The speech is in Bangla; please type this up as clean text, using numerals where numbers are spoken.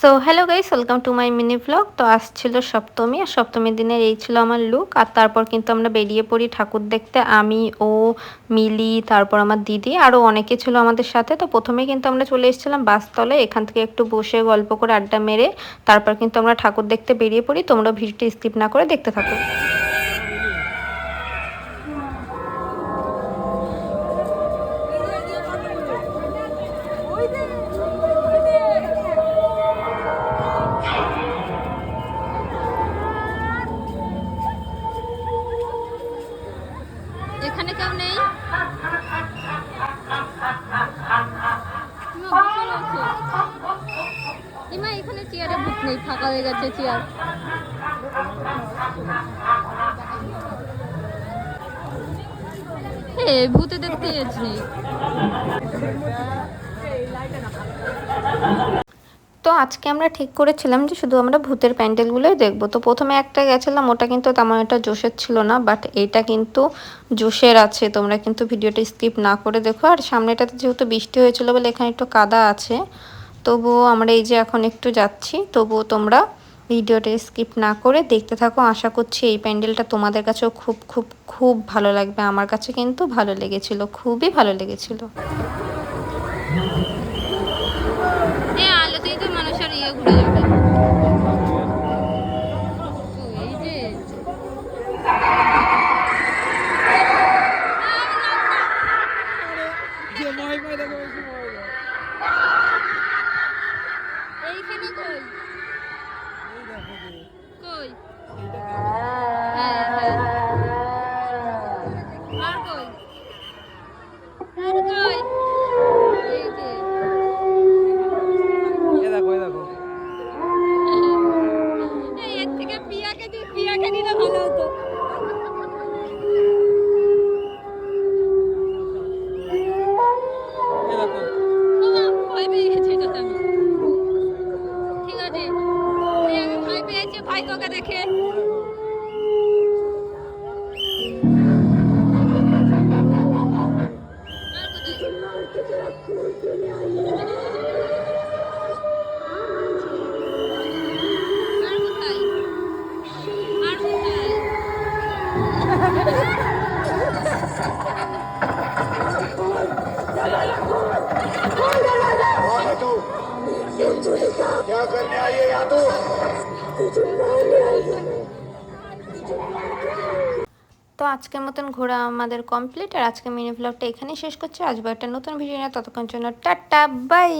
So hello guys, welcome to my mini vlog. তো আসছিল সপ্তমী, আর সপ্তমীর দিনের এই ছিল আমার লুক। আর তারপর কিন্তু আমরা বেরিয়ে পড়ি ঠাকুর দেখতে। আমি, ও, মিলি, তারপর আমার দিদি, আরও অনেকে ছিল আমাদের সাথে। তো প্রথমে কিন্তু আমরা চলে এসেছিলাম বাসতলায়, এখান থেকে একটু বসে গল্প করে আড্ডা মেরে তারপর কিন্তু আমরা ঠাকুর দেখতে বেরিয়ে পড়ি। তোমরা ভিডিওটি স্কিপ না করে দেখতে থাকো। এখানে কেউ নেই। ইমা এখানে চেয়ারে ভূত নেই, ফাঁকা হয়ে গেছে চেয়ার। ভূতে দেখতে যাচ্ছি। তো আজকে আমরা ঠিক করেছিলাম যে শুধু আমরা ভূতের প্যান্ডেলগুলোই দেখবো। তো প্রথমে একটা গেছিলাম, ওটা কিন্তু তেমন একটা জোশের ছিল না, বাট এইটা কিন্তু জোশের আছে। তোমরা কিন্তু ভিডিওটা স্কিপ না করে দেখো। আর সামনেটাতে যেহেতু বৃষ্টি হয়েছিল বলে এখানে একটু কাদা আছে, তবুও আমরা এই যে এখন একটু যাচ্ছি, তবুও তোমরা ভিডিওটা স্কিপ না করে দেখতে থাকো। আশা করছি এই প্যান্ডেলটা তোমাদের কাছেও খুব খুব খুব ভালো লাগবে। আমার কাছে কিন্তু ভালো লেগেছিল, খুবই ভালো লেগেছিল। আলোতেই তো মানুষের ঘুরে যাবে। এইখানে কই কই আর কই আর কই এই যে এর থেকে পিয়াকে দিলে ভালো হতো। ভয় পেয়ে গেছি এটাতে আমি। ঠিক আছে, আমি ভয় পেয়েছি, ভাই তোকে দেখে। क्या करने आई है यहाँ तो? তো আজকের মতন ঘোরা আমাদের কমপ্লিট। আর আজকে মিনি ভ্লগটা এখানেই শেষ করছি। আসবো একটা নতুন ভিডিও নিয়ে, ততক্ষণ জন্য টাটা বাই।